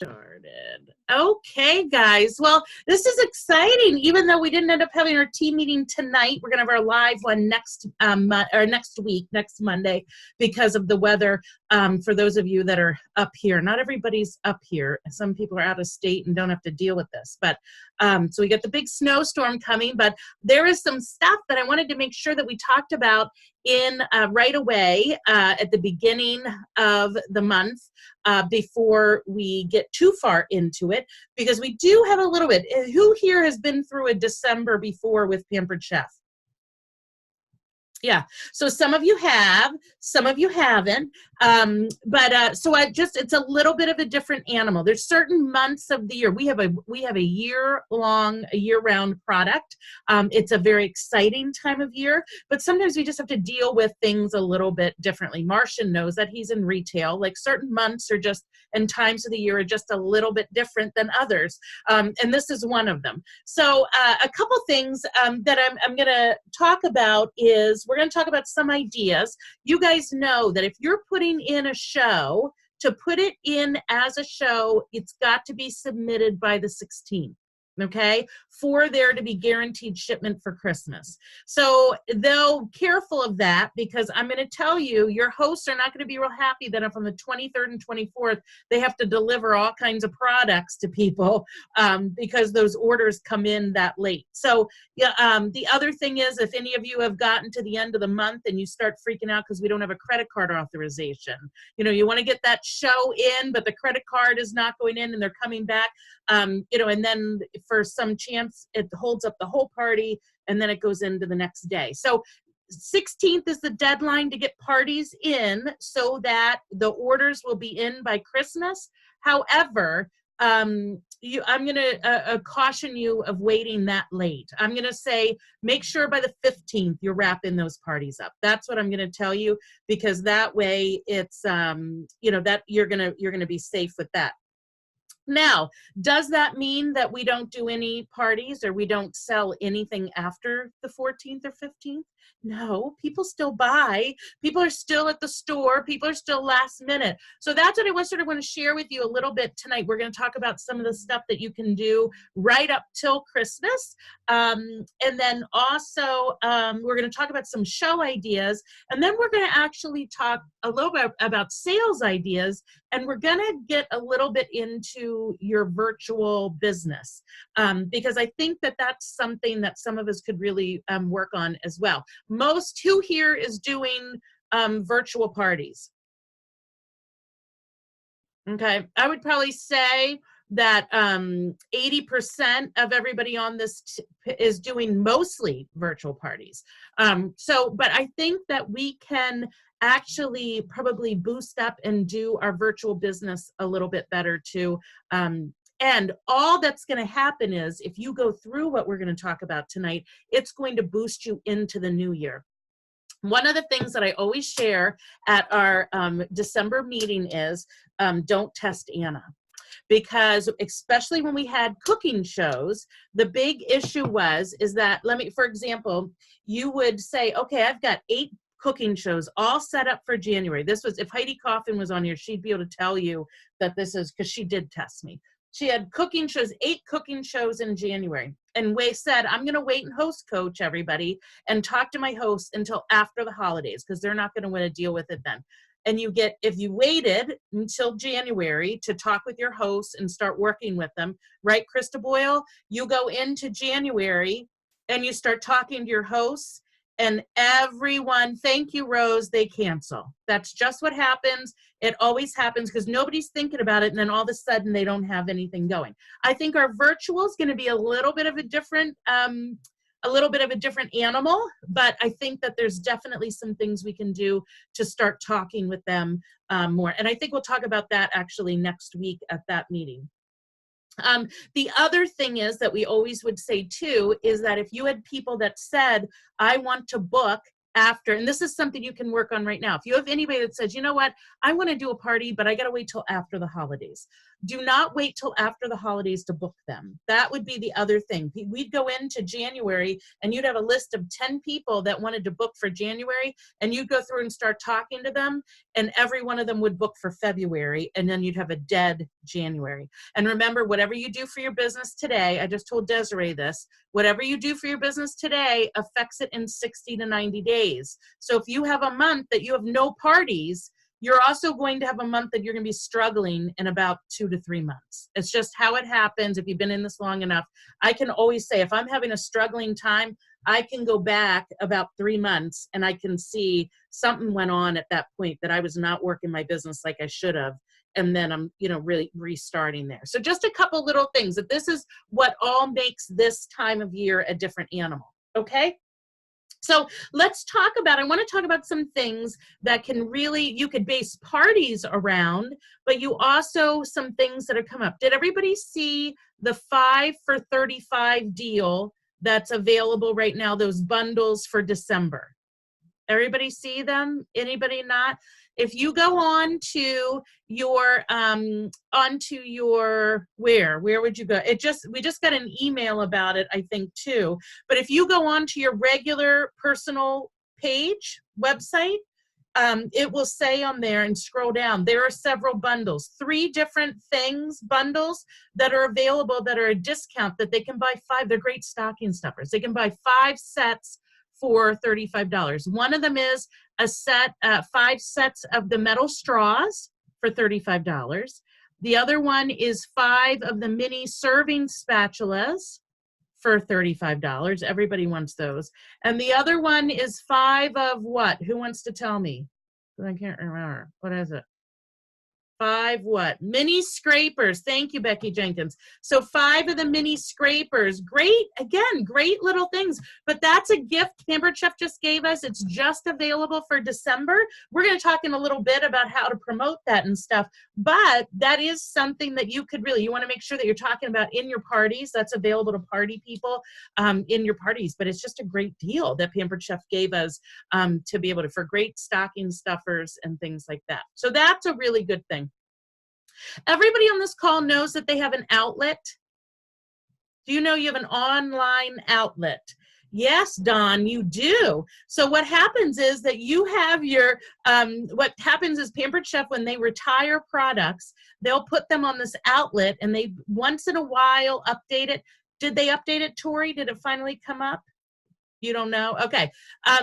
Started. Okay, guys. Well, this is exciting. Even though we didn't end up having our team meeting tonight, we're gonna have our live one next next week, next Monday, because of the weather. For those of you that are up here, not everybody's up here. Some people are out of state and don't have to deal with this. But so we got the big snowstorm coming. But there is some stuff that I wanted to make sure that we talked about in right away at the beginning of the month before we get too far into it, because we do have a little bit. Who here has been through a December before with Pampered Chef? Yeah, so some of you have, some of you haven't, so it's a little bit of a different animal. There's certain months of the year. We have a year-round product. It's a very exciting time of year, but sometimes we just have to deal with things a little bit differently. Martian knows that. He's in retail. Like, certain months are just, and times of the year are just a little bit different than others, and this is one of them. So a couple things that I'm going to talk about is, we're going to talk about some ideas. You guys know that if you're putting in a show, to put it in as a show, it's got to be submitted by the 16th. Okay, for there to be guaranteed shipment for Christmas. So though careful of that, because I'm going to tell you, your hosts are not going to be real happy that if on the 23rd and 24th, they have to deliver all kinds of products to people because those orders come in that late. So yeah, the other thing is, if any of you have gotten to the end of the month and you start freaking out because we don't have a credit card authorization, you know, you want to get that show in, but the credit card is not going in and they're coming back, you know, and then for some chance it holds up the whole party and then it goes into the next day. So 16th is the deadline to get parties in so that the orders will be in by Christmas. However, I'm going to caution you of waiting that late. I'm going to say, make sure by the 15th you're wrapping those parties up. That's what I'm going to tell you, because that way it's, you know, that you're going to be safe with that. Now, does that mean that we don't do any parties or we don't sell anything after the 14th or 15th? No, people still buy. People are still at the store. People are still last minute. So that's what I want to share with you a little bit tonight. We're going to talk about some of the stuff that you can do right up till Christmas. And then also we're going to talk about some show ideas. And then we're going to actually talk a little bit about sales ideas. And we're going to get a little bit into your virtual business because I think that that's something that some of us could really work on as well. Who here is doing virtual parties? Okay, I would probably say that 80% of everybody on this is doing mostly virtual parties. But I think that we can actually probably boost up and do our virtual business a little bit better too. And all that's going to happen is, if you go through what we're going to talk about tonight, it's going to boost you into the new year. One of the things that I always share at our December meeting is don't test Anna. Because especially when we had cooking shows, the big issue is that, for example, you would say, okay, I've got 8 cooking shows all set up for January. This was, if Heidi Coffin was on here, she'd be able to tell you that this is, because she did test me. She had cooking shows, 8 cooking shows in January. And Way said, I'm going to wait and host coach everybody and talk to my hosts until after the holidays, because they're not going to want to deal with it then. And you get, if you waited until January to talk with your hosts and start working with them, right, Krista Boyle? You go into January and you start talking to your hosts, and everyone, thank you, Rose, they cancel. That's just what happens. It always happens because nobody's thinking about it, and then all of a sudden they don't have anything going. I think our virtual is going to be a little bit of a different animal, but I think that there's definitely some things we can do to start talking with them more. And I think we'll talk about that actually next week at that meeting. The other thing is that we always would say too, is that if you had people that said, I want to book after, and this is something you can work on right now. If you have anybody that says, you know what, I want to do a party, but I got to wait till after the holidays. Do not wait till after the holidays to book them. That would be the other thing. We'd go into January and you'd have a list of 10 people that wanted to book for January, and you'd go through and start talking to them, and every one of them would book for February, and then you'd have a dead January. And remember, whatever you do for your business today, I just told Desiree this, whatever you do for your business today affects it in 60 to 90 days. So if you have a month that you have no parties, you're also going to have a month that you're going to be struggling in about 2 to 3 months. It's just how it happens. If you've been in this long enough, I can always say if I'm having a struggling time, I can go back about 3 months and I can see something went on at that point that I was not working my business like I should have. And then I'm, really restarting there. So just a couple little things, that this is what all makes this time of year a different animal. Okay. So let's talk about, I want to talk about some things that can really, you could base parties around, but you also, some things that have come up. Did everybody see the 5 for $35 deal that's available right now, those bundles for December? Everybody see them? Anybody not? If you go on to your, where would you go? We just got an email about it, I think too. But if you go on to your regular personal page, website, it will say on there, and scroll down, there are several bundles, 3 different bundles that are available that are a discount that they can buy 5. They're great stocking stuffers. They can buy 5 sets for $35. One of them is a set, 5 sets of the metal straws for $35. The other one is 5 of the mini serving spatulas for $35. Everybody wants those. And the other one is 5 of what? Who wants to tell me? I can't remember. What is it? 5 what? Mini scrapers. Thank you, Becky Jenkins. So 5 of the mini scrapers. Great, again, great little things. But that's a gift Pampered Chef just gave us. It's just available for December. We're going to talk in a little bit about how to promote that and stuff. But that is something that you could really, you want to make sure that you're talking about in your parties. That's available to party people in your parties. But it's just a great deal that Pampered Chef gave us to be able to, for great stocking stuffers and things like that. So that's a really good thing. Everybody on this call knows that they have an outlet. Do you know you have an online outlet? Yes, Don, you do. So what happens is that you have your, what happens is Pampered Chef, when they retire products, they'll put them on this outlet and they once in a while update it. Did they update it, Tori? Did it finally come up? You don't know? Okay.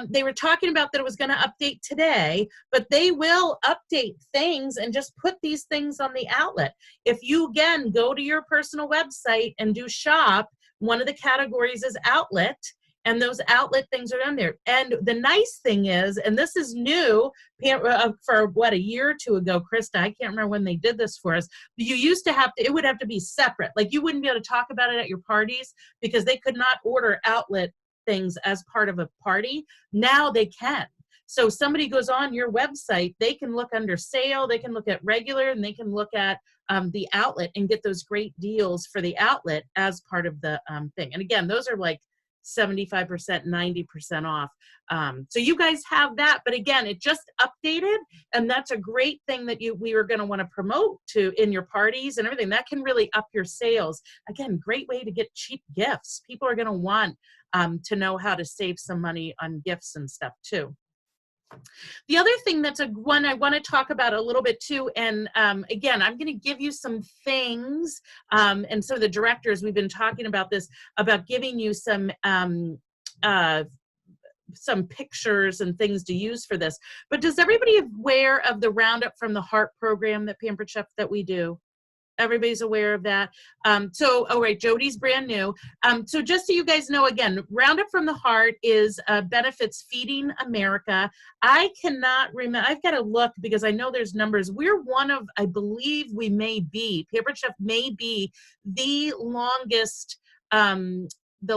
They were talking about that it was going to update today, but they will update things and just put these things on the outlet. If you, again, go to your personal website and do shop, one of the categories is outlet, and those outlet things are on there. And the nice thing is, and this is new for what, a year or 2 ago, Krista, I can't remember when they did this for us, but you used to have to, it would have to be separate. Like you wouldn't be able to talk about it at your parties because they could not order outlet things as part of a party. Now they can. So somebody goes on your website, they can look under sale, they can look at regular, and they can look at the outlet and get those great deals for the outlet as part of the thing. And again, those are like 75%, 90% off. So you guys have that, but again, it just updated, and that's a great thing that we were going to want to promote in your parties and everything. That can really up your sales. Again, great way to get cheap gifts. People are going to want to know how to save some money on gifts and stuff too. The other thing that's one I want to talk about a little bit too, and again, I'm going to give you some things, and so the directors, we've been talking about this, about giving you some pictures and things to use for this. But does everybody aware of the Roundup from the Heart program that Pampered Chef that we do? Everybody's aware of that. Oh right, Jody's brand new. So just so you guys know, again, Roundup from the Heart is benefits Feeding America. I cannot remember, I've got to look because I know there's numbers. We're one of, I believe we may be, Pampered Chef may be the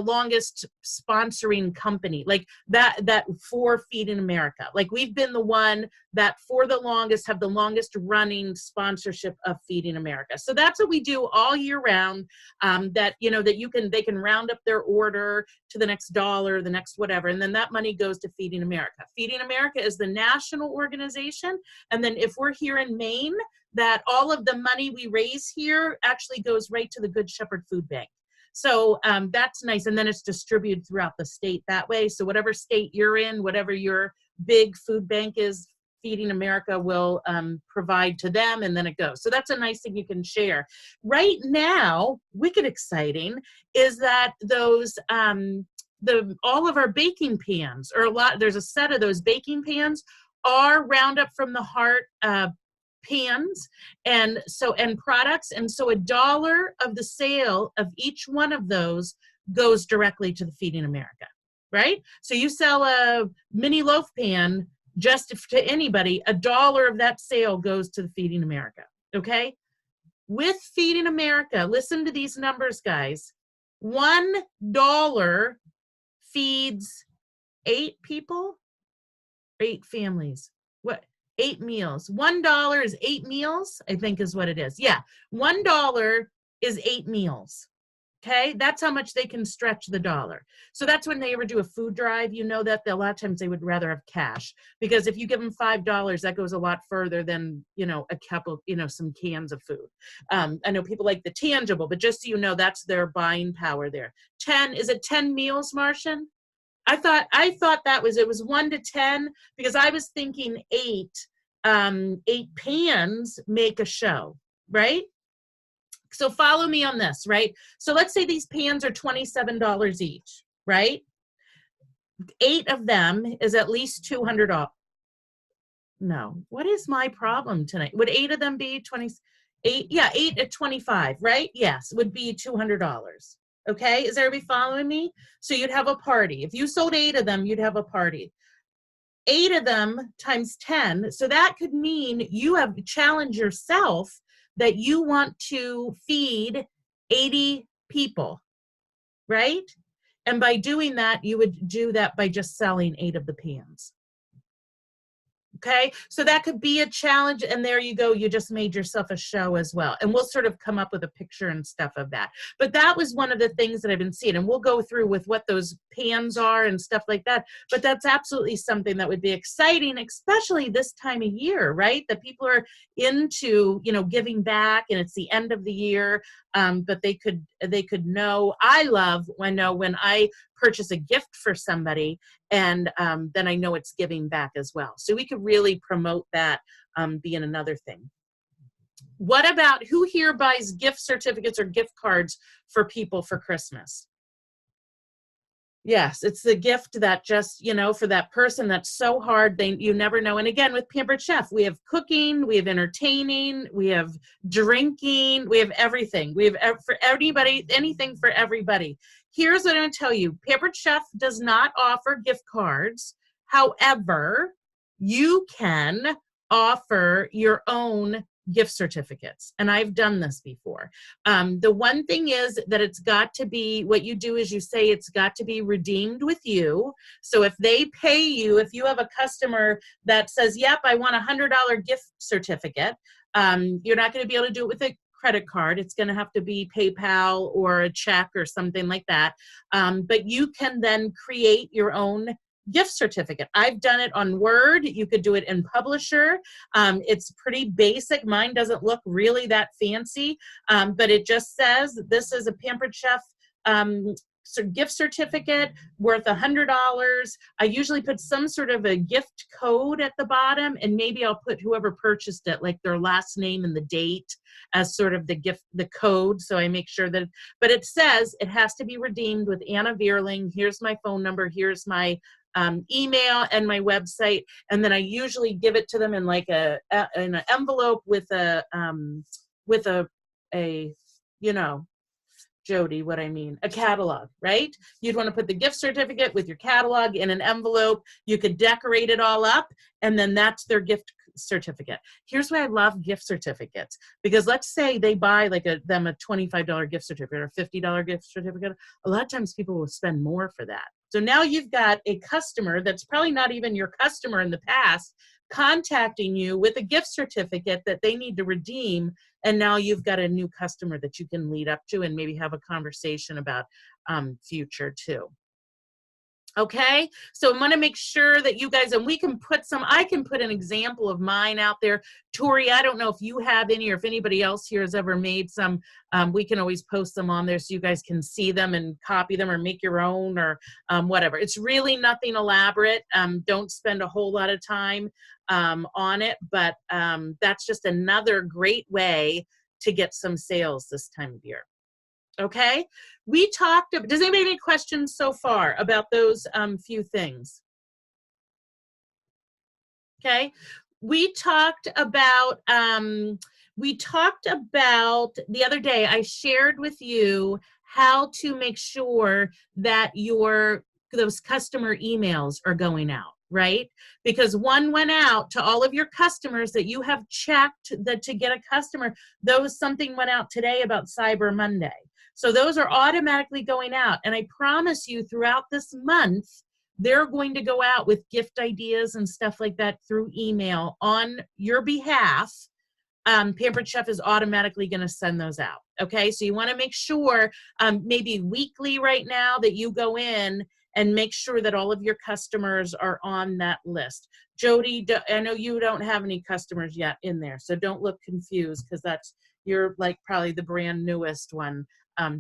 longest sponsoring company, like that for Feeding America. Like we've been the one that for the longest have the longest running sponsorship of Feeding America. So that's what we do all year round, that they can round up their order to the next dollar, the next whatever, and then that money goes to Feeding America. Feeding America is the national organization, and then if we're here in Maine, that all of the money we raise here actually goes right to the Good Shepherd Food Bank. So that's nice. And then it's distributed throughout the state that way. So whatever state you're in, whatever your big food bank is, Feeding America will provide to them, and then it goes. So that's a nice thing you can share. Right now, wicked exciting, is that those all of our baking pans, or there's a set of those baking pans are Roundup from the Heart pans and products, and so $1 of the sale of each one of those goes directly to the Feeding America, right? So you sell a mini loaf pan, just to anybody, $1 of that sale goes to the Feeding America, okay? With Feeding America, listen to these numbers, guys. $1 feeds 8 people, 8 families. What? 8 meals. $1 is 8 meals, I think is what it is. Yeah, $1 is 8 meals. Okay, that's how much they can stretch the dollar. So that's when they ever do a food drive, you know that a lot of times they would rather have cash, because if you give them $5, that goes a lot further than, you know, a couple, you know, some cans of food. I know people like the tangible, but just so you know, that's their buying power there. 10, is it 10 meals, Martian? I thought it was 1 to 10, because I was thinking 8 pans make a show, right? So follow me on this, right? So let's say these pans are $27 each, right? 8 of them is at least $200. No, what is my problem tonight? Would 8 of them be 28? Yeah, 8 at 25, right? Yes, would be $200. Okay, is everybody following me? So you'd have a party. If you sold 8 of them, you'd have a party. 8 of them times 10. So that could mean you have challenged yourself that you want to feed 80 people, right? And by doing that, you would do that by just selling 8 of the pans. Okay, so that could be a challenge, and there you go, you just made yourself a show as well. And we'll sort of come up with a picture and stuff of that. But that was one of the things that I've been seeing, and we'll go through with what those pans are and stuff like that. But that's absolutely something that would be exciting, especially this time of year, right? That people are into, you know, giving back, and it's the end of the year. But they could know. I love when I purchase a gift for somebody, and then I know it's giving back as well. So we could really promote that being another thing. What about, who here buys gift certificates or gift cards for people for Christmas? Yes, it's the gift that just, you know, for that person that's so hard, you never know. And again, with Pampered Chef, we have cooking, we have entertaining, we have drinking, we have everything. We have for anybody, anything for everybody. Here's what I'm going to tell you. Pampered Chef does not offer gift cards. However, you can offer your own gift certificates, and I've done this before. The one thing is that it's got to be, what you do is you say it's got to be redeemed with you. So if they pay you, if you have a customer that says, yep, I want a $100 gift certificate, you're not going to be able to do it with a credit card. It's going to have to be PayPal or a check or something like that. But you can then create your own gift certificate. I've done it on Word. You could do it in Publisher. It's pretty basic. Mine doesn't look really that fancy, but it just says this is a Pampered Chef gift certificate worth $100. I usually put some sort of a gift code at the bottom, and maybe I'll put whoever purchased it, like their last name and the date, as sort of the code. So I make sure that, but it says it has to be redeemed with Anna Vierling. Here's my phone number. Here's my email and my website, and then I usually give it to them in like in an envelope with a you know, Jody, what I mean, a catalog, right? You'd want to put the gift certificate with your catalog in an envelope. You could decorate it all up, and then that's their gift certificate. Here's why I love gift certificates, because let's say they buy like them a $25 gift certificate or $50 gift certificate. A lot of times people will spend more for that. So now you've got a customer that's probably not even your customer in the past contacting you with a gift certificate that they need to redeem, and now you've got a new customer that you can lead up to and maybe have a conversation about future too. Okay, so I want to make sure that you guys, and we can put some, I can put an example of mine out there. Tori, I don't know if you have any or if anybody else here has ever made some. We can always post them on there so you guys can see them and copy them or make your own or whatever. It's really nothing elaborate. Don't spend a whole lot of time on it, but that's just another great way to get some sales this time of year. Okay, we talked, does anybody have any questions so far about those few things? Okay, we talked about the other day, I shared with you how to make sure that those customer emails are going out, right? Because one went out to all of your customers that you have checked that to get a customer, something went out today about Cyber Monday. So those are automatically going out. And I promise you throughout this month, they're going to go out with gift ideas and stuff like that through email on your behalf. Pampered Chef is automatically going to send those out. Okay, so you want to make sure maybe weekly right now that you go in and make sure that all of your customers are on that list. Jody, I know you don't have any customers yet in there, so don't look confused because you're like probably the brand newest one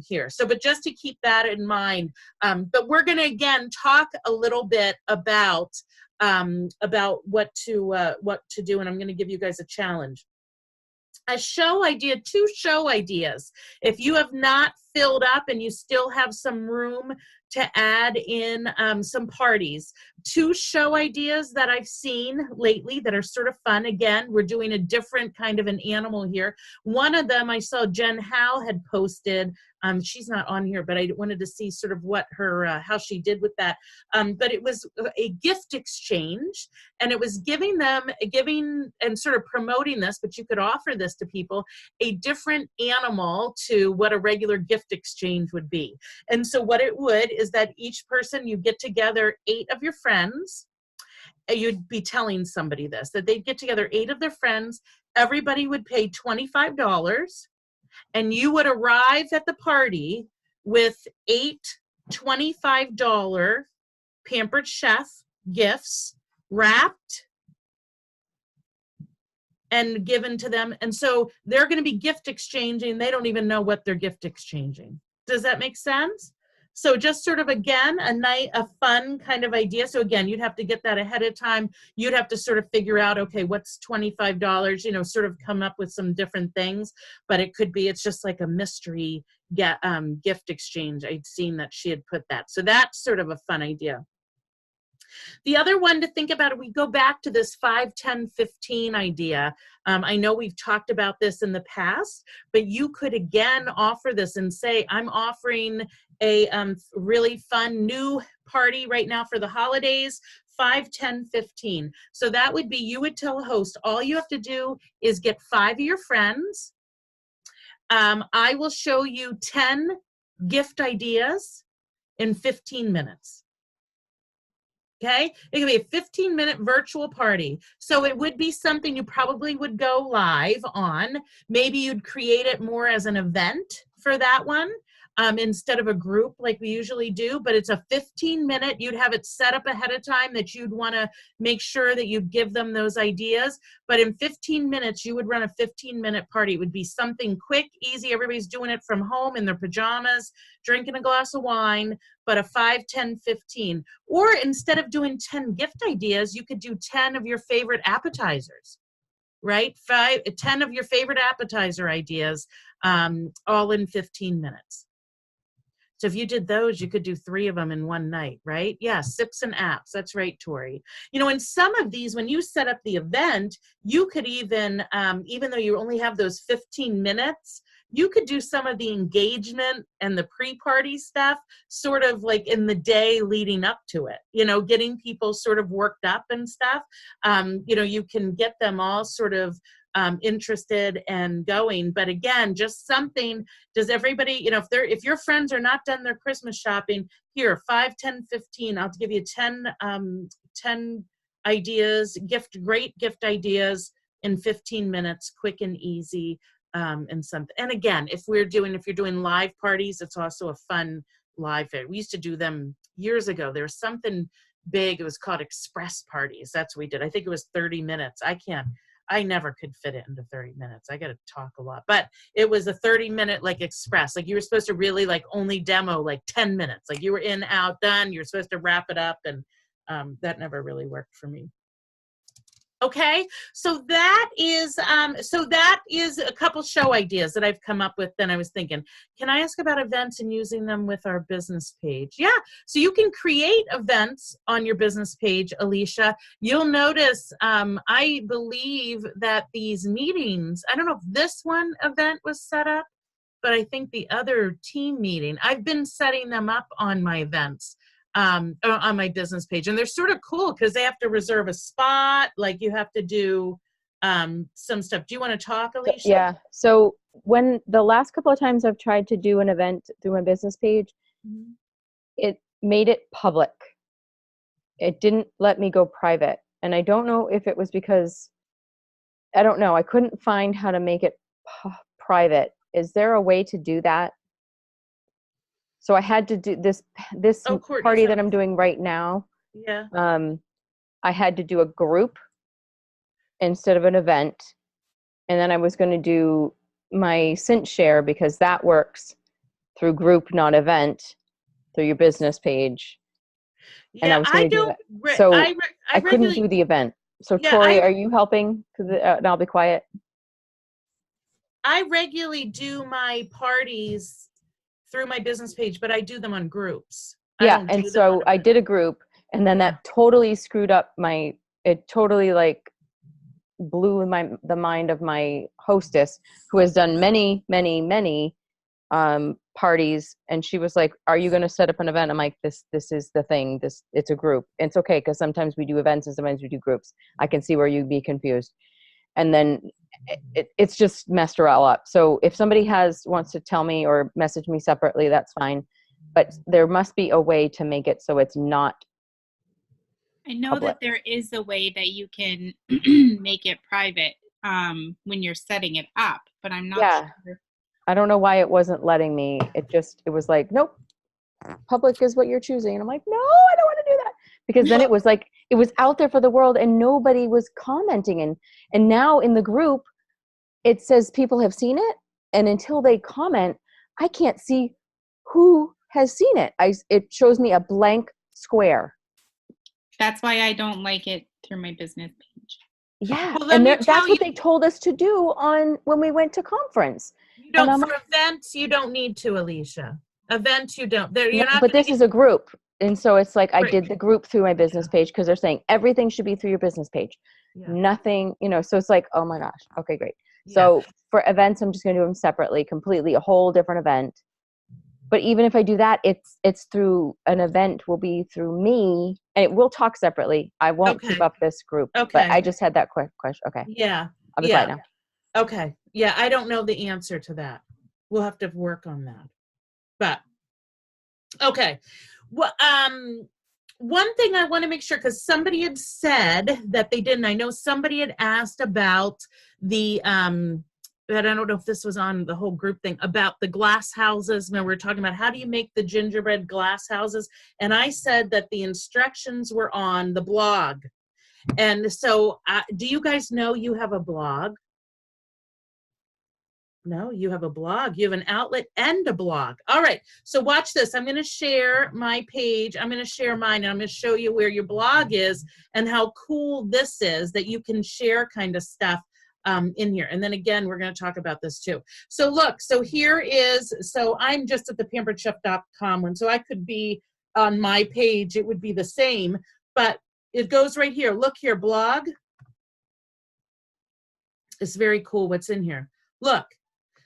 here. So, but just to keep that in mind, but we're going to again talk a little bit about what to do, and I'm going to give you guys a challenge. A show idea, 2 show ideas. If you have not filled up and you still have some room to add in some parties, 2 show ideas that I've seen lately that are sort of fun. Again, we're doing a different kind of an animal here. One of them I saw Jen Howe had posted. She's not on here, but I wanted to see sort of what how she did with that. But it was a gift exchange, and it was giving and sort of promoting this, but you could offer this to people, a different animal to what a regular gift exchange would be. And so what it would is that each person, you get together 8 of your friends. You'd be telling somebody this, that they'd get together 8 of their friends. Everybody would pay $25. And you would arrive at the party with 8 $25 Pampered Chef gifts wrapped and given to them. And so they're going to be gift exchanging. They don't even know what they're gift exchanging. Does that make sense? So just sort of, again, a fun kind of idea. So again, you'd have to get that ahead of time. You'd have to sort of figure out, okay, what's $25, sort of come up with some different things. But it could be, it's just like a mystery gift exchange. I'd seen that she had put that. So that's sort of a fun idea. The other one to think about, we go back to this 5, 10, 15 idea. I know we've talked about this in the past, but you could again offer this and say, I'm offering a really fun new party right now for the holidays, 5, 10, 15. So that would be, you would tell a host, all you have to do is get 5 of your friends. I will show you 10 gift ideas in 15 minutes. Okay, it could be a 15-minute virtual party. So it would be something you probably would go live on. Maybe you'd create it more as an event for that one instead of a group like we usually do. But it's a 15-minute, you'd have it set up ahead of time that you'd want to make sure that you give them those ideas. But in 15 minutes, you would run a 15-minute party. It would be something quick, easy. Everybody's doing it from home in their pajamas, drinking a glass of wine, but a 5, 10, 15. Or instead of doing 10 gift ideas, you could do 10 of your favorite appetizers, right? 10 of your favorite appetizer ideas, all in 15 minutes. So if you did those, you could do 3 of them in one night, right? Yeah, sips and apps. That's right, Tori. In some of these, when you set up the event, you could even though you only have those 15 minutes, you could do some of the engagement and the pre-party stuff sort of like in the day leading up to it, getting people sort of worked up and stuff. You can get them all sort of interested and going. But again, just something, does everybody, if your friends are not done their Christmas shopping, here, 5, 10, 15, I'll give you 10 ideas, great gift ideas in 15 minutes, quick and easy. And something. And again, if you're doing live parties, it's also a fun live fair. We used to do them years ago, there was something big. It was called express parties. That's what we did. I think it was 30 minutes. I never could fit it into 30 minutes. I got to talk a lot, but it was a 30-minute like express. Like you were supposed to really like only demo like 10 minutes. Like you were in, out, done. You're supposed to wrap it up. And that never really worked for me. Okay, so that is a couple show ideas that I've come up with. Then I was thinking, can I ask about events and using them with our business page? Yeah, so you can create events on your business page, Alicia. You'll notice, I believe that these meetings, I don't know if this one event was set up, but I think the other team meeting, I've been setting them up on my events. On my business page, and they're sort of cool because they have to reserve a spot. Like you have to do some stuff. Do you want to talk, Alicia? Yeah. So when the last couple of times I've tried to do an event through my business page, it made it public. It didn't let me go private. And I don't know if it was because, I don't know. I couldn't find how to make it private. Is there a way to do that? So I had to do this party that I'm doing right now. Yeah. I had to do a group instead of an event. And then I was going to do my Cint share because that works through group, not event, through your business page. Yeah, and I was going to do it. So I couldn't do the event. So yeah, Tori, are you helping? And I'll be quiet. I regularly do my parties through my business page, but I do them on groups. Yeah, and so I did a group, and then that totally screwed up it totally like blew the mind of my hostess, who has done many, many, many parties, and she was like, "Are you going to set up an event?" I'm like, "This is the thing. It's a group. It's okay because sometimes we do events and sometimes we do groups. I can see where you'd be confused." And then it's just messed her all up. So if somebody wants to tell me or message me separately, that's fine. But there must be a way to make it so it's not I know public. that there is a way that you can make it private when you're setting it up, but I'm not sure. I don't know why it wasn't letting me. It was like, nope, public is what you're choosing. And I'm like, no, I don't want to do that. Because then it was like, it was out there for the world and nobody was commenting. And now in the group, it says people have seen it. And until they comment, I can't see who has seen it. It shows me a blank square. That's why I don't like it through my business page. Yeah, well, and that's what they told us to do when we went to conference. You don't, for events, you don't need to, Alicia. Events, you don't. But this is a group. And so it's like I did the group through my business page because they're saying everything should be through your business page. Yeah. Nothing, so it's like, oh my gosh. Okay, great. Yeah. So for events, I'm just going to do them separately, completely a whole different event. But even if I do that, it's through an event will be through me and it will talk separately. I won't keep up this group. Okay. But I just had that quick question. Okay. Yeah. I'll be quiet now. Okay. Yeah. I don't know the answer to that. We'll have to work on that. But okay. Well, one thing I want to make sure, because somebody had said that they didn't. I know somebody had asked about the but I don't know if this was on the whole group thing about the glass houses. When we were talking about how do you make the gingerbread glass houses, and I said that the instructions were on the blog. And so, do you guys know you have a blog? No, you have a blog. You have an outlet and a blog. All right. So watch this. I'm going to share my page. I'm going to share mine, and I'm going to show you where your blog is and how cool this is that you can share kind of stuff in here. And then again, we're going to talk about this too. So look, so I'm just at the pamperedchef.com one. So I could be on my page. It would be the same, but it goes right here. Look here, blog. It's very cool what's in here. Look.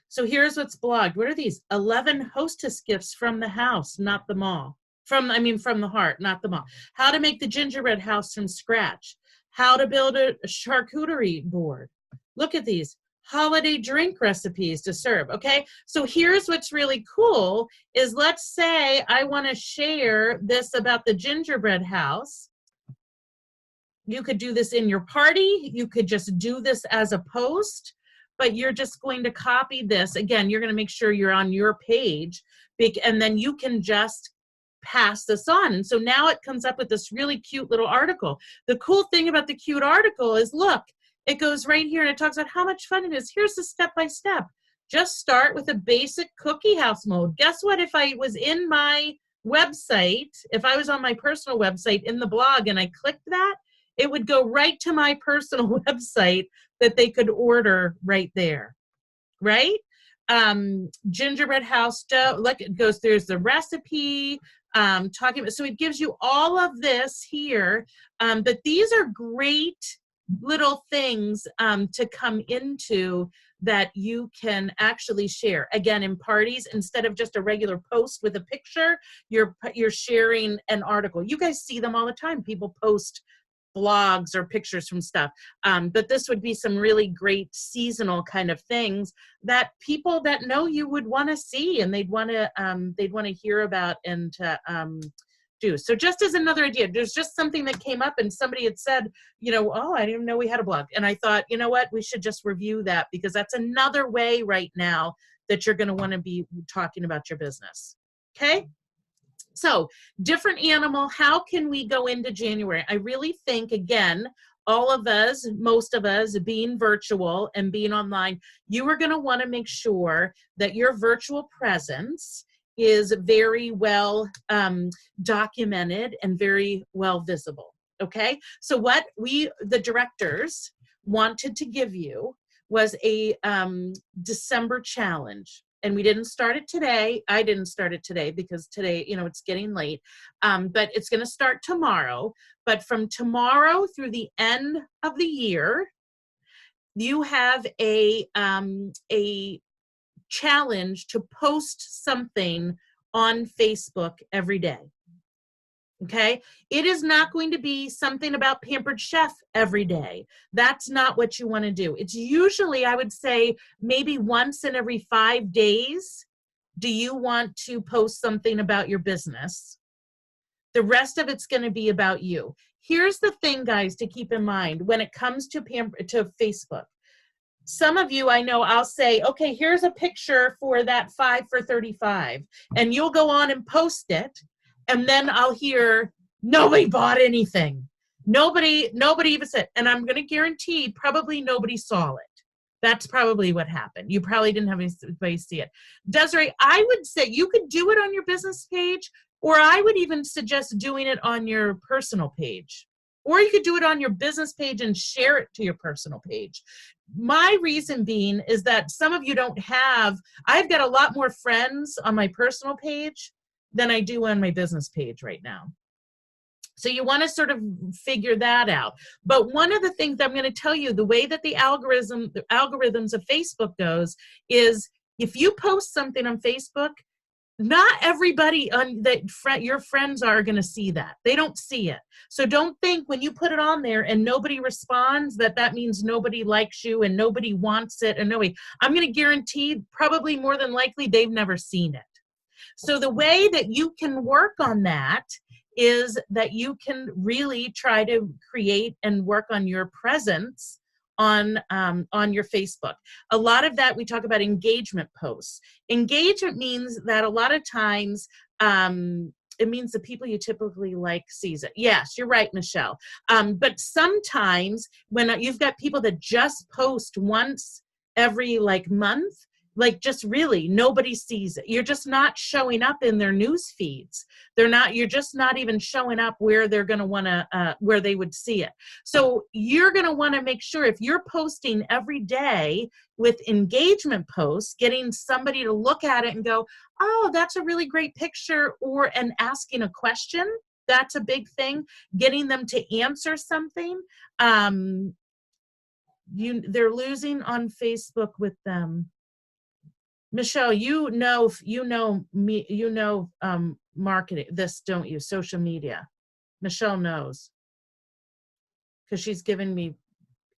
So here's what's blogged. What are these? 11 hostess gifts from the house, not the mall. From the heart, not the mall. How to make the gingerbread house from scratch. How to build a charcuterie board. Look at these. Holiday drink recipes to serve, okay? So here's what's really cool is, let's say I want to share this about the gingerbread house. You could do this in your party. You could just do this as a post. But you're just going to copy this. Again, you're going to make sure you're on your page, and then you can just pass this on. And so now it comes up with this really cute little article. The cool thing about the cute article is, look, it goes right here and it talks about how much fun it is. Here's the step-by-step. Just start with a basic cookie house mold. Guess what? If I was in my website, if I was on my personal website in the blog and I clicked that, it would go right to my personal website that they could order right there, right? Gingerbread house dough, look, it goes, there's the recipe, talking about, so it gives you all of this here, but these are great little things to come into that you can actually share. Again, in parties, instead of just a regular post with a picture, you're sharing an article. You guys see them all the time. People post blogs or pictures from stuff, but this would be some really great seasonal kind of things that people that know you would want to see, and they'd want to hear about and to do. So just as another idea, there's just something that came up and somebody had said, you know, oh, I didn't even know we had a blog. And I thought, you know what, we should just review that, because that's another way right now that you're going to want to be talking about your business. Okay. So different animal, how can we go into January? I really think, again, all of us, most of us being virtual and being online, you are going to want to make sure that your virtual presence is very well documented and very well visible. Okay. So what the directors wanted to give you was a December challenge. And we didn't start it today. I didn't start it today because today, you know, it's getting late. But it's going to start tomorrow. But from tomorrow through the end of the year, you have a challenge to post something on Facebook every day. Okay, it is not going to be something about Pampered Chef every day. That's not what you want to do. It's usually, I would say, maybe once in every 5 days, do you want to post something about your business? The rest of it's going to be about you. Here's the thing, guys, to keep in mind when it comes to Facebook. Some of you, I know, I'll say, okay, here's a picture for that 5 for 35. And you'll go on and post it. And then I'll hear, nobody bought anything. Nobody even said, and I'm going to guarantee probably nobody saw it. That's probably what happened. You probably didn't have anybody see it. Desiree, I would say you could do it on your business page, or I would even suggest doing it on your personal page. Or you could do it on your business page and share it to your personal page. My reason being is that some of you don't have, I've got a lot more friends on my personal page than I do on my business page right now. So you want to sort of figure that out. But one of the things I'm going to tell you, the way that the algorithms of Facebook goes is if you post something on Facebook, not everybody your friends are going to see that. They don't see it. So don't think when you put it on there and nobody responds that means nobody likes you and nobody wants it. And nobody, I'm going to guarantee probably more than likely they've never seen it. So the way that you can work on that is that you can really try to create and work on your presence on your Facebook. A lot of that we talk about engagement posts. Engagement means that a lot of times it means the people you typically like sees it. Yes, you're right, Michelle. But sometimes when you've got people that just post once every month, just really nobody sees it. You're just not showing up in their news feeds. You're just not even showing up where they're going to want to, where they would see it. So you're going to want to make sure if you're posting every day with engagement posts, getting somebody to look at it and go, oh, that's a really great picture, and asking a question. That's a big thing. Getting them to answer something. They're losing on Facebook with them. Michelle, you know marketing, this, don't you? Social media. Michelle knows because she's given me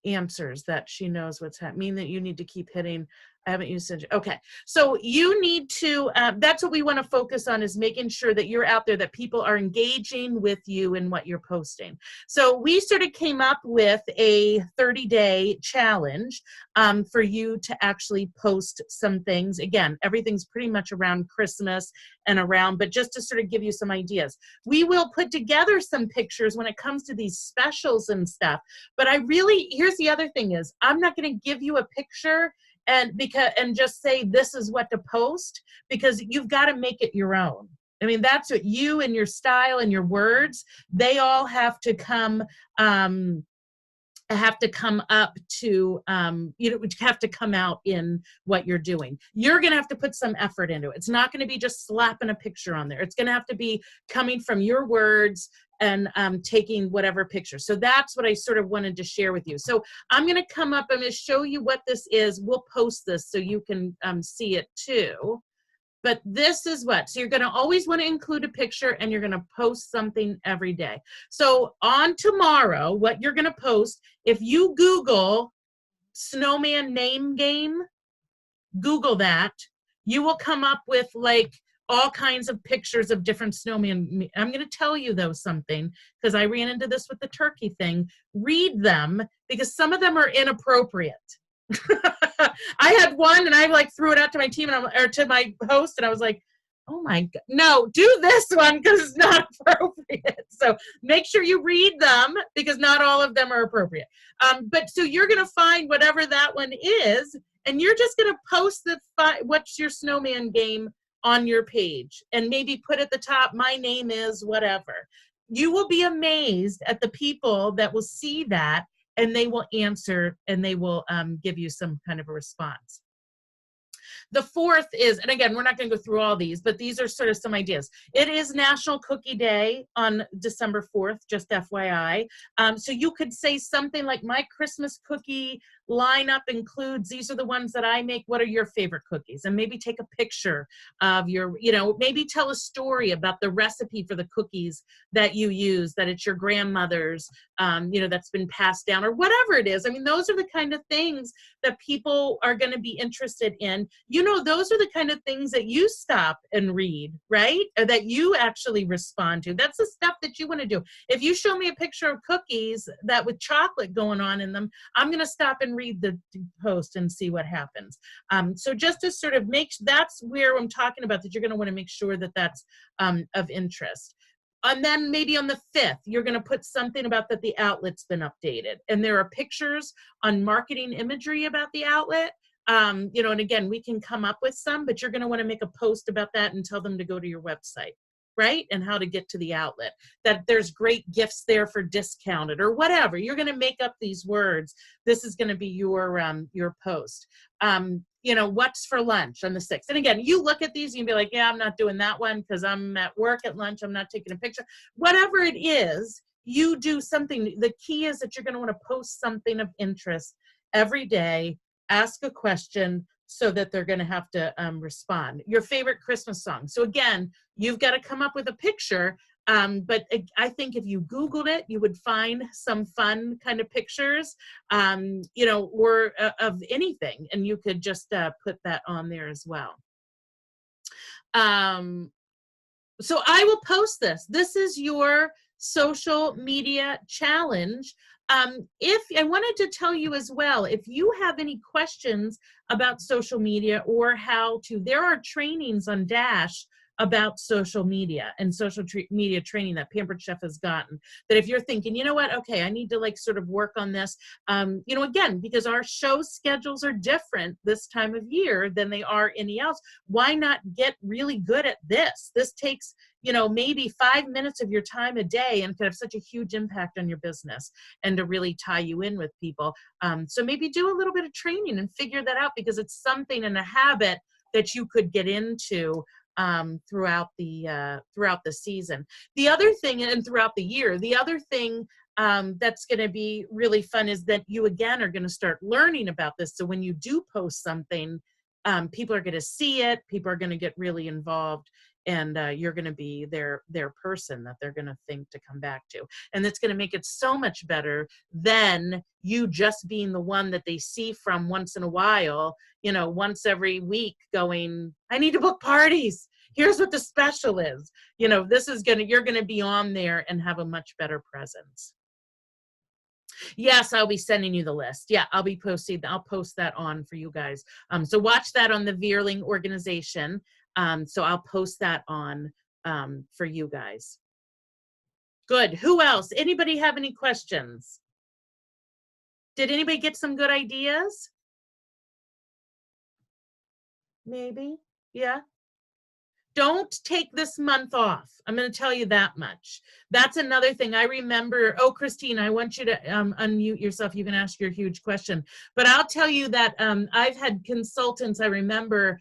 answers that she knows what's happening. Mean that you need to keep hitting I haven't used it. Okay. So you need to, that's what we want to focus on, is making sure that you're out there, that people are engaging with you in what you're posting. So we sort of came up with a 30-day challenge for you to actually post some things. Again, everything's pretty much around Christmas and around, but just to sort of give you some ideas. We will put together some pictures when it comes to these specials and stuff. But here's the other thing is, I'm not going to give you a picture and just say this is what to post, because you've got to make it your own. I mean, that's what you and your style and your words, they all have to come up to, have to come out in what you're doing. You're going to have to put some effort into it. It's not going to be just slapping a picture on there. It's going to have to be coming from your words and taking whatever picture. So that's what I sort of wanted to share with you. So I'm going to come up, I'm going to show you what this is. We'll post this so you can see it too. But this is so you're going to always want to include a picture, and you're going to post something every day. So on tomorrow, what you're going to post, if you Google snowman name game, Google that, you will come up with like all kinds of pictures of different snowmen. I'm going to tell you though something, because I ran into this with the turkey thing. Read them, because some of them are inappropriate. I had one and I like threw it out to my team or to my host, and I was like, oh my God, no, do this one because it's not appropriate. So make sure you read them, because not all of them are appropriate. But so you're going to find whatever that one is, and you're just going to post what's your snowman game on your page, and maybe put at the top, my name is whatever. You will be amazed at the people that will see that, and they will answer, and they will give you some kind of a response. The fourth is, and again, we're not going to go through all these, but these are sort of some ideas. It is National Cookie Day on December 4th, just FYI. So you could say something like, my Christmas cookie lineup includes, these are the ones that I make. What are your favorite cookies? And maybe take a picture of your, maybe tell a story about the recipe for the cookies that you use, that it's your grandmother's, that's been passed down, or whatever it is. I mean, those are the kind of things that people are going to be interested in. Those are the kind of things that you stop and read, right? Or that you actually respond to. That's the stuff that you want to do. If you show me a picture of cookies that with chocolate going on in them, I'm going to stop and read the post and see what happens. So just to sort of that's where I'm talking about, that you're going to want to make sure that that's of interest. And then maybe on the 5th, you're going to put something about that the outlet's been updated. And there are pictures on marketing imagery about the outlet. And again, we can come up with some, but you're going to want to make a post about that and tell them to go to your website, right? And how to get to the outlet, that there's great gifts there for discounted or whatever. You're going to make up these words. This is going to be your post. What's for lunch on the 6th? And again, you look at these and you be like, yeah, I'm not doing that one because I'm at work at lunch. I'm not taking a picture. Whatever it is, you do something. The key is that you're going to want to post something of interest every day. Ask a question so that they're going to have to respond. Your favorite Christmas song. So again, you've got to come up with a picture. But I think if you Googled it, you would find some fun kind of pictures, or of anything, and you could just put that on there as well. So I will post this. This is your social media challenge. If I wanted to tell you as well, if you have any questions about social media or there are trainings on Dash about social media and social media training that Pampered Chef has gotten, that if you're thinking, you know what, okay, I need to sort of work on this, again, because our show schedules are different this time of year than they are any else, why not get really good at this? This takes, maybe 5 minutes of your time a day and could have such a huge impact on your business and to really tie you in with people. So maybe do a little bit of training and figure that out, because it's something and a habit that you could get into throughout the season. The other thing, and throughout the year, the other thing that's going to be really fun is that you again are going to start learning about this. So when you do post something, people are going to see it. People are going to get really involved, and you're going to be their person that they're going to think to come back to. And it's going to make it so much better than you just being the one that they see from once in a while, once every week going, I need to book parties. Here's what the special is. You're going to be on there and have a much better presence. Yes, I'll be sending you the list. Yeah, I'll post that on for you guys. So watch that on the Vierling Organization. So I'll post that on for you guys. Good. Who else? Anybody have any questions? Did anybody get some good ideas? Maybe. Yeah. Don't take this month off. I'm going to tell you that much. That's another thing. I remember, Christine, I want you to unmute yourself. You can ask your huge question. But I'll tell you that I've had consultants, I remember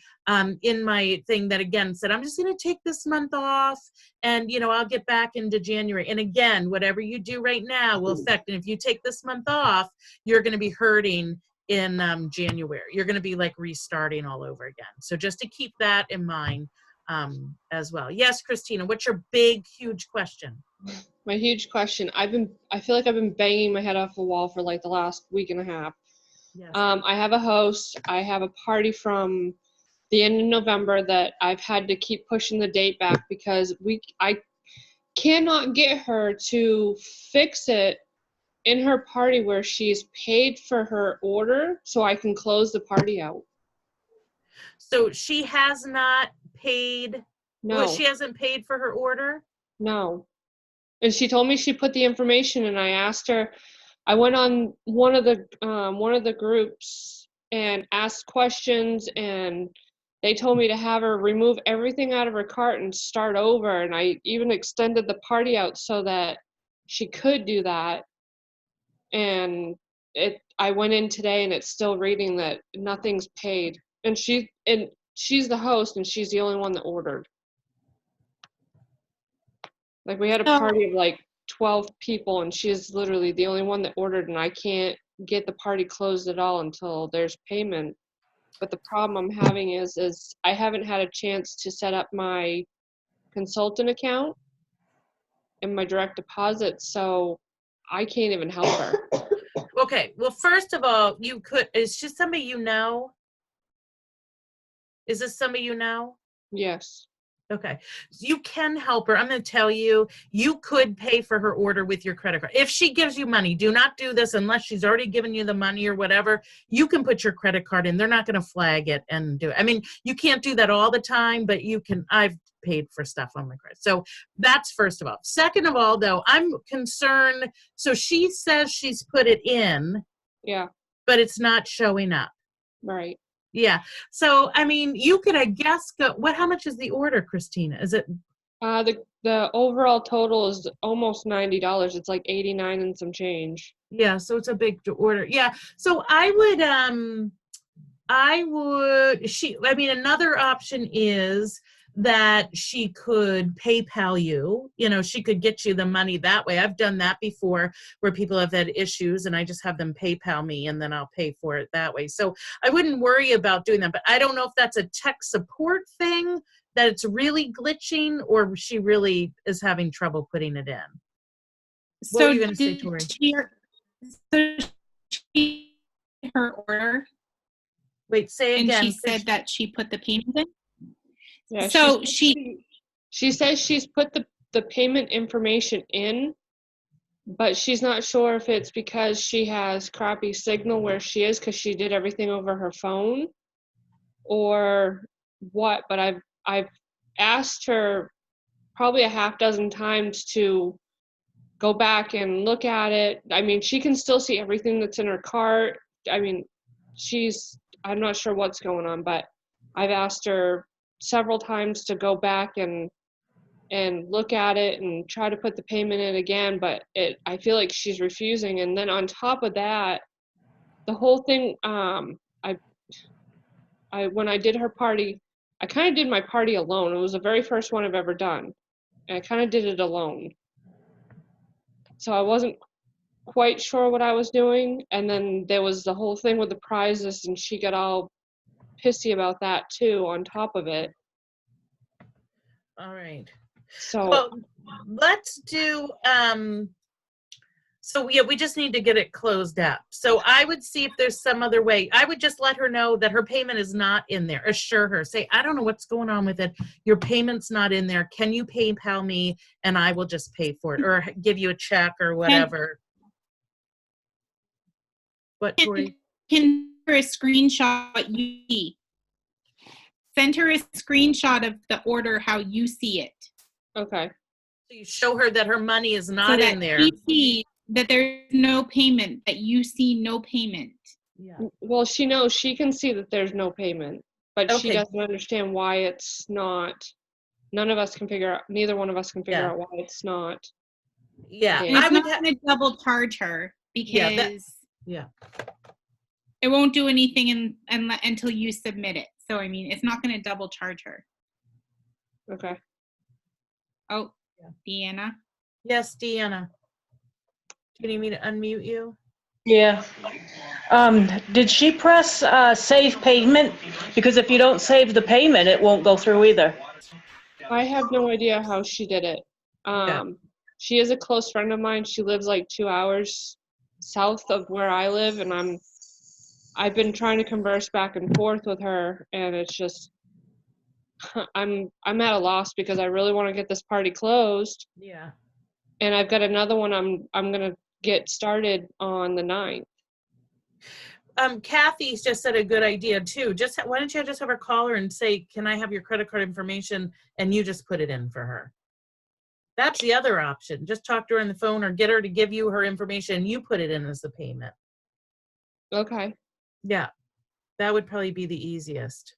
in my thing that again said, I'm just going to take this month off and, I'll get back into January. And again, whatever you do right now will affect. And if you take this month off, you're going to be hurting in January. You're going to be like restarting all over again. So just to keep that in mind. As well. Yes, Christina, what's your big, huge question? My huge question. I feel like I've been banging my head off the wall for like the last week and a half. Yes. I have a host. I have a party from the end of November that I've had to keep pushing the date back because I cannot get her to fix it in her party where she's paid for her order so I can close the party out. So she has not paid? No. Well, she hasn't paid for her order? No. And she told me she put the information, and I asked her, I went on one of the groups and asked questions, and they told me to have her remove everything out of her cart and start over. And I even extended the party out so that she could do that. And I went in today and it's still reading that nothing's paid. And she's the host and she's the only one that ordered. Like we had a party of like 12 people and she's literally the only one that ordered, and I can't get the party closed at all until there's payment. But the problem I'm having is I haven't had a chance to set up my consultant account and my direct deposit, so I can't even help her. Okay, well, first of all, is she somebody you know? Is this somebody you know? Yes. Okay, so you can help her. I'm going to tell you, you could pay for her order with your credit card. If she gives you money, do not do this unless she's already given you the money or whatever. You can put your credit card in. They're not going to flag it and do it. I mean, you can't do that all the time, but you can. I've paid for stuff on my credit. So that's first of all. Second of all, though, I'm concerned. So she says she's put it in. Yeah. But it's not showing up. Right. Yeah. So, I mean, you could, I guess, how much is the order, Christina? Is it? The overall total is almost $90. It's like 89 and some change. Yeah. So it's a big order. Yeah. So another option is that she could PayPal you, she could get you the money that way. I've done that before where people have had issues and I just have them PayPal me and then I'll pay for it that way. So I wouldn't worry about doing that, but I don't know if that's a tech support thing that it's really glitching or she really is having trouble putting it in. What were you going to say, Tori? Her order. Wait, say again. And she said that she put the payment in? Yeah, so she says she's put the payment information in, but she's not sure if it's because she has crappy signal where she is because she did everything over her phone or what. But I've asked her probably a half dozen times to go back and look at it. I mean, she can still see everything that's in her cart. I mean, I'm not sure what's going on, but I've asked her several times to go back and look at it and try to put the payment in again, but I feel like she's refusing. And then on top of that, the whole thing, when I did her party, I kind of did my party alone. It was the very first one I've ever done, and I kind of did it alone. So I wasn't quite sure what I was doing. And then there was the whole thing with the prizes, and she got all pissy about that too on top of it. All right. So Well, let's do, so yeah, we just need to get it closed up. So I would see if there's some other way. I would just let her know that her payment is not in there. Assure her. Say, I don't know what's going on with it. Your payment's not in there. Can you PayPal me and I will just pay for it or give you a check or whatever. What, Tori? Can her a screenshot what you see. Send her a screenshot of the order how you see it. okay. So you show her that her money is So not that in there. she sees that there's no payment, that you see no payment. Yeah. Well, she knows, she can see that there's no payment, but she Okay. doesn't understand why it's not. Neither one of us can figure Yeah. out why it's not. Yeah. And I it's would not going to double charge her because yeah. it won't do anything until you submit it. So, I mean, it's not going to double charge her. Okay. Oh, Yeah. Deanna. Yes, Deanna. Do you need me to unmute you? Yeah. Did she press save payment? Because if you don't save the payment, it won't go through either. I have no idea how she did it. Yeah. She is a close friend of mine. She lives like 2 hours south of where I live, and I've been trying to converse back and forth with her, and it's just I'm at a loss because I really want to get this party closed, Yeah. and I've got another one I'm gonna get started on the 9th. Kathy's just said a good idea too. Why don't you just have her call her and say, can I have your credit card information? And you just put it in for her. That's the other option. Just talk to her on the phone or get her to give you her information. You put it in as the payment. Okay. Yeah. That would probably be the easiest.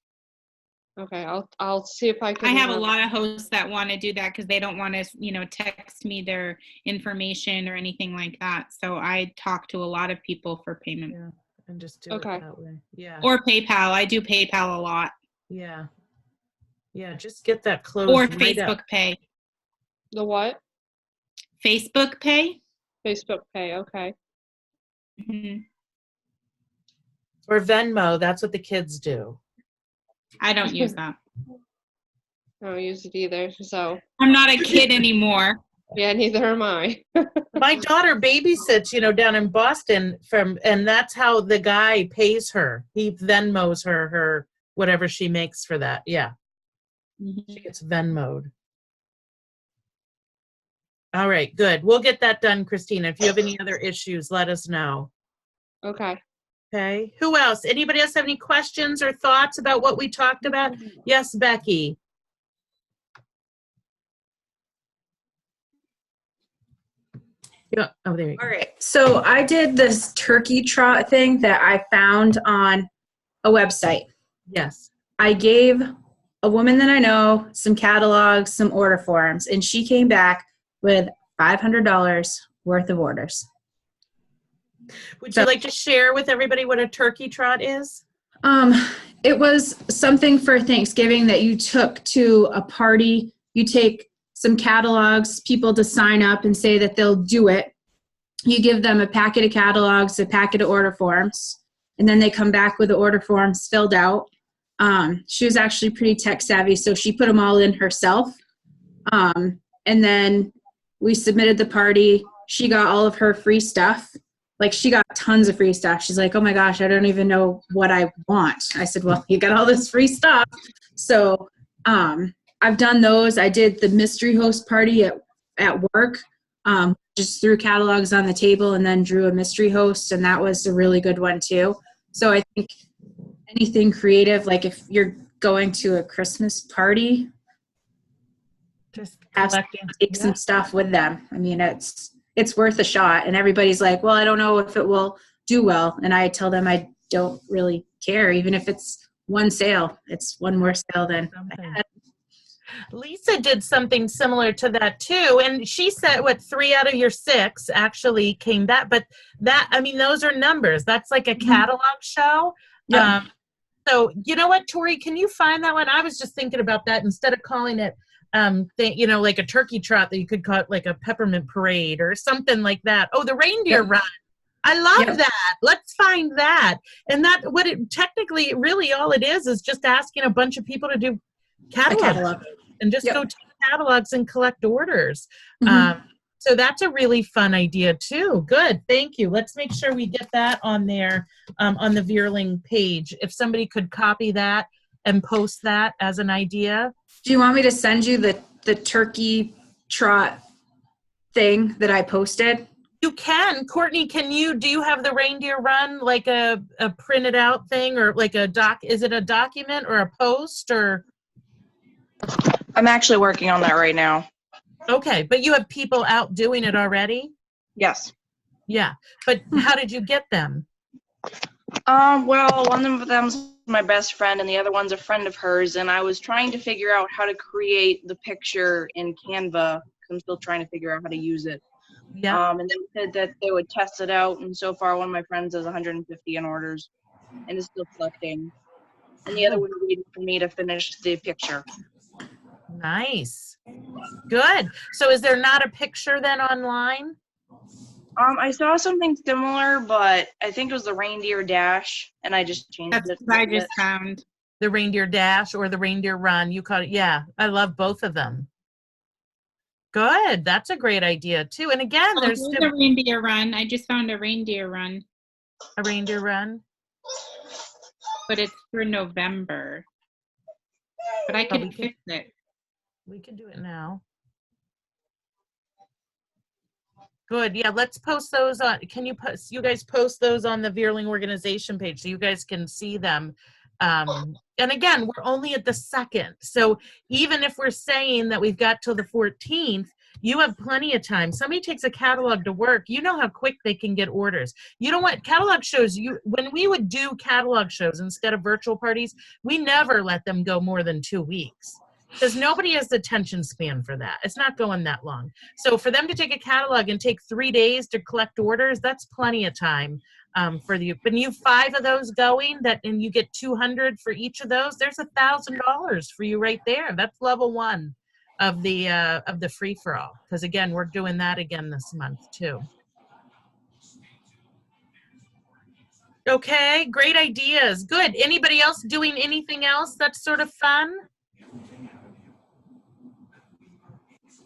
Okay. I'll see if I can. I have a lot of hosts that want to do that because they don't want to, text me their information or anything like that. So I talk to a lot of people for payment. Yeah. And just do Okay. it that way. Yeah. Or PayPal. I do PayPal a lot. Yeah. Yeah. Just get that closed. Or right Facebook up. Pay. The what? Facebook Pay. Facebook Pay. Okay. Mm-hmm. Or Venmo. That's what the kids do. I don't use that. I don't use it either. So I'm not a kid anymore. yeah, neither am I. My daughter babysits, down in Boston and that's how the guy pays her. He Venmos her whatever she makes for that. Yeah. Mm-hmm. She gets Venmoed. All right, good. We'll get that done, Christina. If you have any other issues, let us know. Okay. Okay. Who else? Anybody else have any questions or thoughts about what we talked about? Yes, Becky. Yeah. Oh, there you go. All right. So I did this turkey trot thing that I found on a website. Yes. I gave a woman that I know some catalogs, some order forms, and she came back with $500 worth of orders. Would you like to share with everybody what a turkey trot is? It was something for Thanksgiving that you took to a party. You take some catalogs, people to sign up and say that they'll do it. You give them a packet of catalogs, a packet of order forms, and then they come back with the order forms filled out. She was actually pretty tech savvy, so she put them all in herself. And then we submitted the party. She got all of her free stuff. Like, she got tons of free stuff. She's like, oh my gosh, I don't even know what I want. I said, well, you got all this free stuff. So I've done those. I did the mystery host party at work. Just threw catalogs on the table and then drew a mystery host, and that was a really good one too. So I think anything creative, like if you're going to a Christmas party, Just take some stuff with them. I mean, it's worth a shot. And everybody's like, well, I don't know if it will do well. And I tell them I don't really care. Even if it's one sale, it's one more sale than I had. Lisa did something similar to that too. And she said, 3 out of your 6 actually came back. But those are numbers. That's like a catalog show. Yeah. So you know what, Tori, can you find that one? I was just thinking about that instead of calling it, like a turkey trot, that you could call it like a peppermint parade or something like that. Oh, the reindeer run. I love Yep. that. Let's find that. And that what it technically really all it is just asking a bunch of people to do A catalogs catalog. and just Yep. go to catalogs and collect orders. Mhm. So that's a really fun idea too. Good. Thank you. Let's make sure we get that on there on the Vierling page. If somebody could copy that and post that as an idea. Do you want me to send you the turkey trot thing that I posted? You can. Courtney, do you have the reindeer run like a printed out thing or like a is it a document or a post or? I'm actually working on that right now. Okay, but you have people out doing it already? Yes. Yeah, but how did you get them? Well, one of them's my best friend and the other one's a friend of hers, and I was trying to figure out how to create the picture in Canva. I'm still trying to figure out how to use it. Yeah. And they said that they would test it out, and so far one of my friends has 150 in orders and is still collecting. And the other one waiting for me to finish the picture. Nice. Good. So is there not a picture then online? I saw something similar, but I think it was the reindeer dash, and I just changed That's it. what I just found. The reindeer dash or the reindeer run? You call it, yeah. I love both of them. Good. That's a great idea too. And again, there's a reindeer run. I just found a reindeer run, a reindeer run. but it's for November. But I could fix it. We can do it now. Good. Yeah, let's post those on. Can you guys post those on the Vierling Organization page so you guys can see them? And again, we're only at the 2nd. So even if we're saying that we've got till the 14th, you have plenty of time. Somebody takes a catalog to work, you know how quick they can get orders. You know what? Catalog shows, when we would do catalog shows instead of virtual parties, we never let them go more than 2 weeks. Because nobody has the attention span for that. It's not going that long. So for them to take a catalog and take 3 days to collect orders, that's plenty of time for you. When you have 5 of those going, and you get 200 for each of those, there's $1,000 for you right there. That's level 1 of the free for all. Because again, we're doing that again this month too. Okay, great ideas. Good. Anybody else doing anything else that's sort of fun?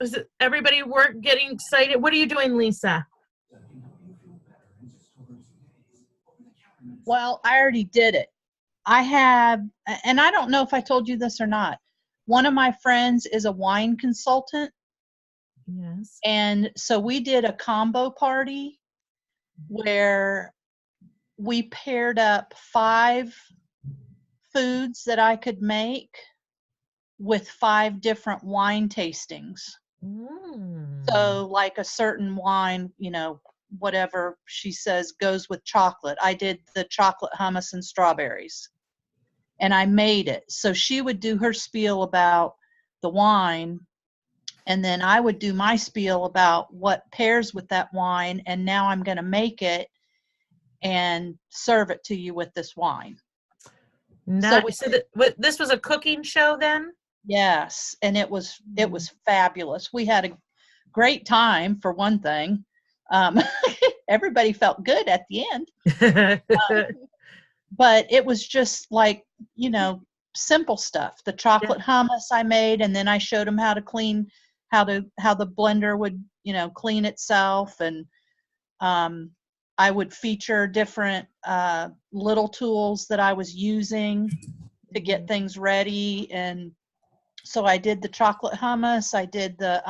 Is it everybody getting excited? What are you doing, Lisa? Well, I already did it. I have, and I don't know if I told you this or not. One of my friends is a wine consultant. Yes. And so we did a combo party where we paired up 5 foods that I could make with 5 different wine tastings. So like a certain wine, whatever she says goes with chocolate. I did the chocolate hummus and strawberries, and I made it. So she would do her spiel about the wine, and then I would do my spiel about what pairs with that wine, and now I'm going to make it and serve it to you with this wine. This was a cooking show then? Yes, and it was fabulous. We had a great time, for one thing. Everybody felt good at the end. But it was just like, simple stuff. The chocolate hummus I made, and then I showed them how to clean, how the blender would, clean itself. And I would feature different little tools that I was using to get things ready. And so I did the chocolate hummus. I did the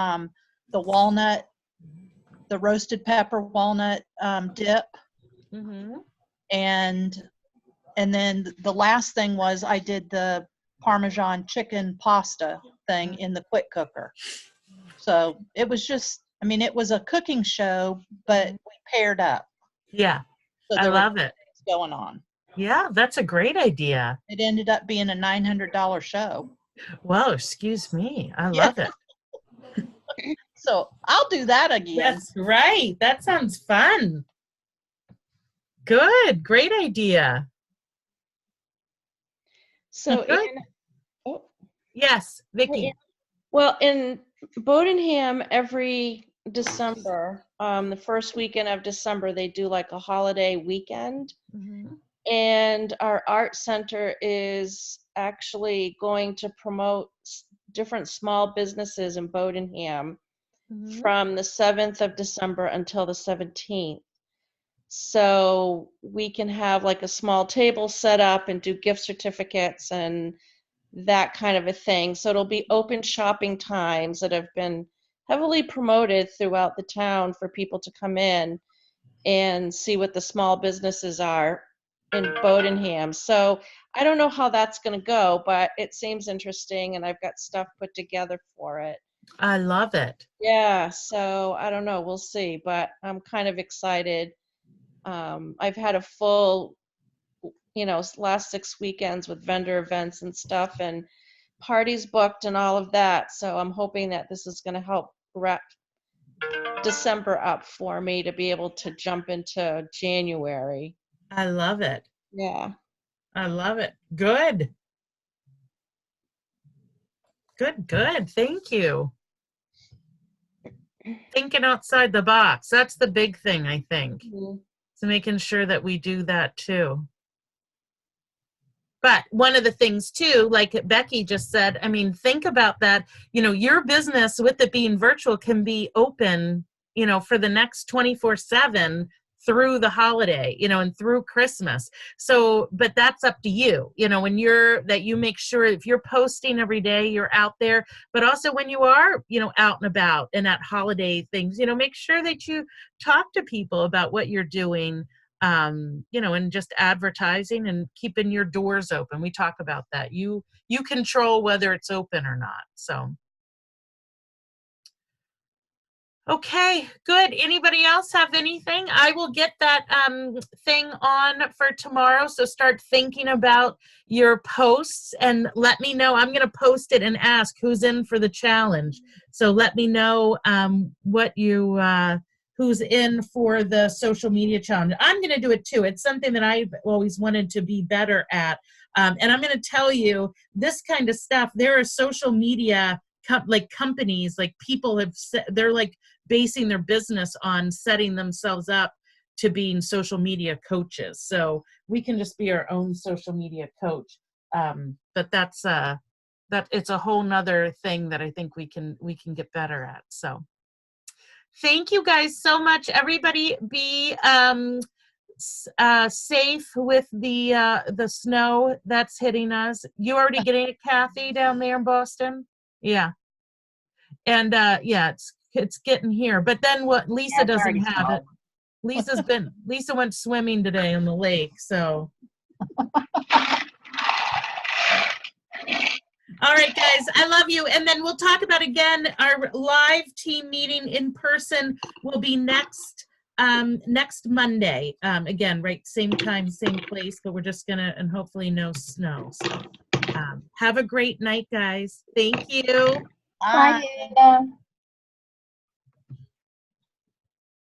walnut, the roasted pepper walnut dip. Mm-hmm. And then the last thing was I did the Parmesan chicken pasta thing in the quick cooker. So it was just, it was a cooking show, but we paired up. Yeah, So I love it. Going on. Yeah, that's a great idea. It ended up being a $900 show. Well, excuse me. I love it. So I'll do that again. That's right. That sounds fun. Good. Great idea. So, Yes, Vicki. well, in Bodenham, every December, the first weekend of December, they do like a holiday weekend. Mhm. And our art center is actually going to promote different small businesses in Bodenham Mhm. from the 7th of December until the 17th. So we can have like a small table set up and do gift certificates and that kind of a thing. So it'll be open shopping times that have been heavily promoted throughout the town for people to come in and see what the small businesses are in Bodenham. So I don't know how that's going to go, but it seems interesting, and I've got stuff put together for it. I love it. Yeah, so I don't know. We'll see, but I'm kind of excited. I've had a full, last 6 weekends with vendor events and stuff and parties booked and all of that. So I'm hoping that this is going to help wrap December up for me to be able to jump into January. I love it. Yeah. I love it. Good. Good. Thank you. Thinking outside the box. That's the big thing, I think. Mhm. So making sure that we do that too. But one of the things too, like Becky just said, I mean, think about that. Your business with it being virtual can be open, for the next 24/7 through the holiday, and through Christmas. So, but that's up to you, when you make sure if you're posting every day, you're out there, but also when you are, out and about and at holiday things, make sure that you talk to people about what you're doing, and just advertising and keeping your doors open. We talk about that. You control whether it's open or not. So, okay, good. Anybody else have anything? I will get that thing on for tomorrow. So start thinking about your posts and let me know. I'm going to post it and ask who's in for the challenge. So let me know who's in for the social media challenge. I'm going to do it too. It's something that I've always wanted to be better at. And I'm going to tell you this kind of stuff. There are social media companies, like people they're like basing their business on setting themselves up to being social media coaches. So we can just be our own social media coach. But that's it's a whole nother thing that I think we can get better at. So thank you guys so much. Everybody be safe with the snow that's hitting us. You already getting it, Kathy, down there in Boston? Yeah. And yeah, it's getting here. But then what Lisa doesn't have it. Lisa went swimming today on the lake, so. All right, guys, I love you. And then we'll talk about again, our live team meeting in person will be next Monday. Again, right, same time, same place, but we're just gonna, and hopefully no snow. So have a great night, guys. Thank you. Bye. Bye.